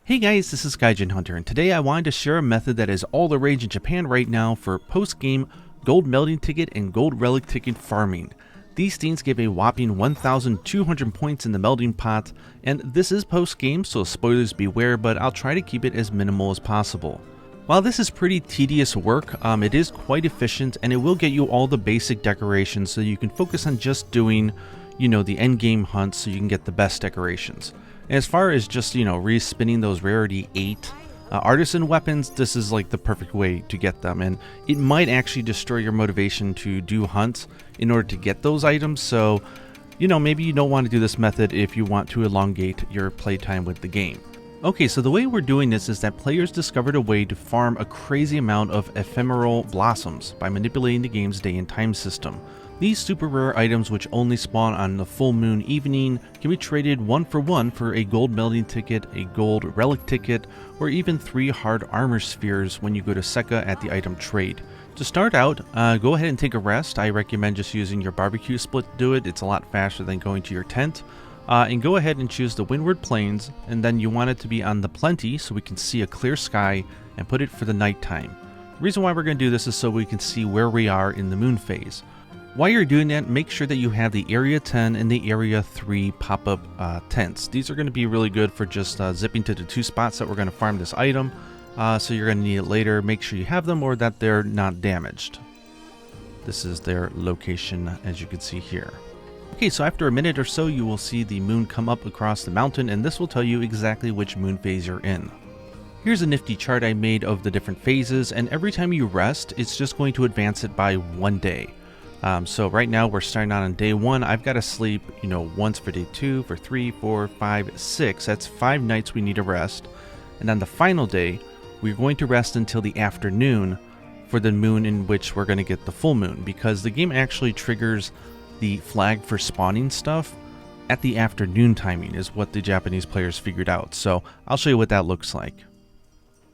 Hey guys, this is Gaijin Hunter, and today I wanted to share a method that is all the rage in Japan right now for post-game gold melding ticket and gold relic ticket farming. These things give a whopping 1,200 points in the melding pot, and this is post-game, so spoilers beware, but I'll try to keep it as minimal as possible. While this is pretty tedious work, it is quite efficient, and it will get you all the basic decorations so you can focus on just doing, the end game hunts so you can get the best decorations. As far as just, respinning those rarity 8 artisan weapons, this is like the perfect way to get them. And it might actually destroy your motivation to do hunts in order to get those items. So, maybe you don't want to do this method if you want to elongate your playtime with the game. Okay, so the way we're doing this is that players discovered a way to farm a crazy amount of ephemeral blossoms by manipulating the game's day and time system. These super rare items, which only spawn on the full moon evening, can be traded 1-for-1 for a gold melding ticket, a gold relic ticket, or even 3 hard armor spheres when you go to Seka at the item trade. To start out, go ahead and take a rest. I recommend just using your barbecue split to do it. It's a lot faster than going to your tent. And go ahead and choose the Windward Plains, and then you want it to be on the plenty so we can see a clear sky, and put it for the nighttime. The reason why we're going to do this is so we can see where we are in the moon phase. While you're doing that, make sure that you have the Area 10 and the Area 3 pop-up tents. These are going to be really good for just zipping to the 2 spots that we're going to farm this item. So you're going to need it later. Make sure you have them or that they're not damaged. This is their location, as you can see here. Okay, so after a minute or so, you will see the moon come up across the mountain, and this will tell you exactly which moon phase you're in. Here's a nifty chart I made of the different phases, and every time you rest, it's just going to advance it by 1 day. So right now we're starting out on day 1. I've got to sleep, once for day 2, for 3, 4, 5, 6. That's 5 nights we need to rest. And on the final day, we're going to rest until the afternoon for the moon in which we're going to get the full moon, because the game actually triggers the flag for spawning stuff at the afternoon timing is what the Japanese players figured out. So I'll show you what that looks like.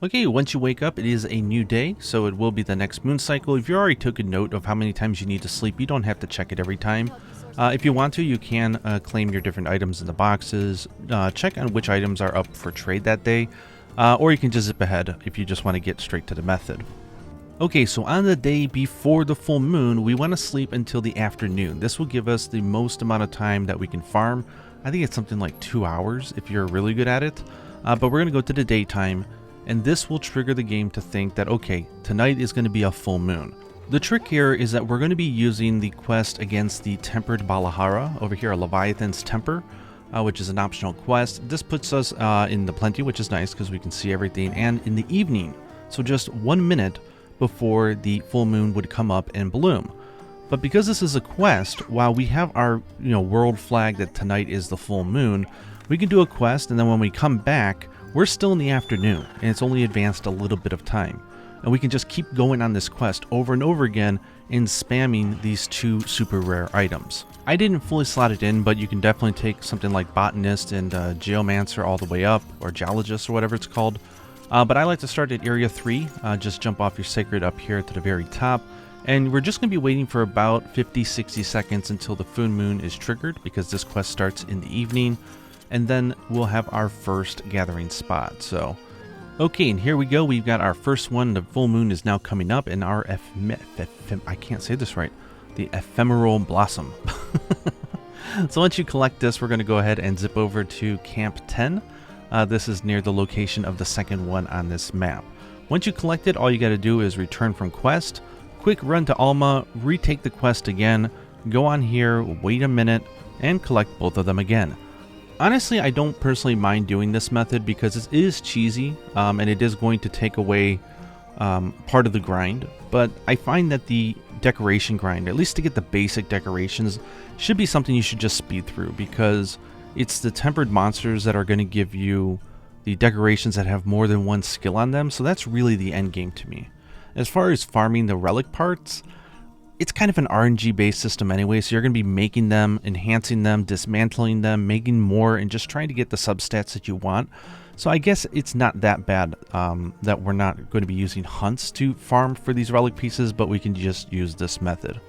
Okay, once you wake up, it is a new day, so it will be the next moon cycle. If you already took a note of how many times you need to sleep, you don't have to check it every time. If you want to, you can claim your different items in the boxes, check on which items are up for trade that day, or you can just zip ahead if you just want to get straight to the method. Okay, so on the day before the full moon, we want to sleep until the afternoon. This will give us the most amount of time that we can farm. I think it's something like 2 hours if you're really good at it, but we're going to go to the daytime. And this will trigger the game to think that, okay, tonight is going to be a full moon. The trick here is that we're going to be using the quest against the Tempered Balahara, over here, Leviathan's Temper, which is an optional quest. This puts us in the plenty, which is nice because we can see everything, and in the evening, so just 1 minute before the full moon would come up and bloom. But because this is a quest, while we have our world flag that tonight is the full moon, we can do a quest, and then when we come back, we're still in the afternoon, and it's only advanced a little bit of time. And we can just keep going on this quest over and over again and spamming these 2 super rare items. I didn't fully slot it in, but you can definitely take something like Botanist and Geomancer all the way up, or Geologist or whatever it's called. But I like to start at Area 3, just jump off your Sacred up here to the very top. And we're just going to be waiting for about 50-60 seconds until the full moon is triggered, because this quest starts in the evening. And then we'll have our first gathering spot. So, okay, and here we go. We've got our first one. The full moon is now coming up, and our I can't say this right. The ephemeral blossom. So once you collect this, we're going to go ahead and zip over to Camp 10. This is near the location of the second one on this map. Once you collect it, all you got to do is return from quest, quick run to Alma, retake the quest again, go on here, wait a minute, and collect both of them again. Honestly, I don't personally mind doing this method because it is cheesy, and it is going to take away part of the grind, but I find that the decoration grind, at least to get the basic decorations, should be something you should just speed through, because it's the tempered monsters that are going to give you the decorations that have more than one skill on them, so that's really the end game to me. As far as farming the relic parts, it's kind of an RNG based system anyway, so you're going to be making them, enhancing them, dismantling them, making more, and just trying to get the substats that you want. So I guess it's not that bad that we're not going to be using hunts to farm for these relic pieces, but we can just use this method.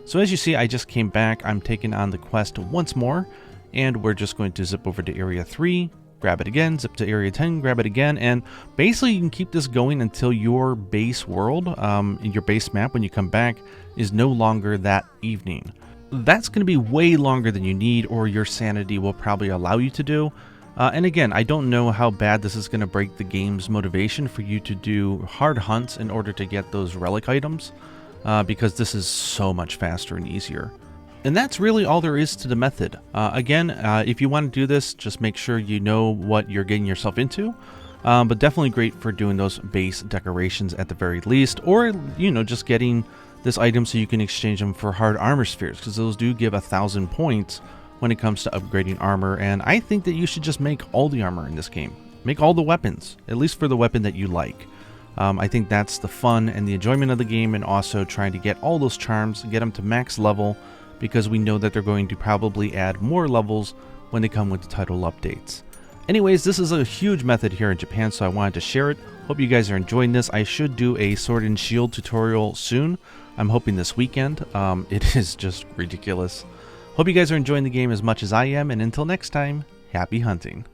So as you see, I just came back. I'm taking on the quest once more, and we're just going to zip over to Area 3, grab it again, zip to area 10, grab it again, and basically you can keep this going until your base world, your base map when you come back, is no longer that evening. That's going to be way longer than you need, or your sanity will probably allow you to do. And again, I don't know how bad this is going to break the game's motivation for you to do hard hunts in order to get those relic items, because this is so much faster and easier. And that's really all there is to the method. Again, if you want to do this, just make sure you know what you're getting yourself into. But definitely great for doing those base decorations at the very least, or, you know, just getting this item so you can exchange them for hard armor spheres, because those do give 1,000 points when it comes to upgrading armor. And I think that you should just make all the armor in this game. Make all the weapons, at least for the weapon that you like. I think that's the fun and the enjoyment of the game, and also trying to get all those charms, get them to max level, because we know that they're going to probably add more levels when they come with the title updates. Anyways, this is a huge method here in Japan, so I wanted to share it. Hope you guys are enjoying this. I should do a Sword and Shield tutorial soon. I'm hoping this weekend. It is just ridiculous. Hope you guys are enjoying the game as much as I am, and until next time, happy hunting.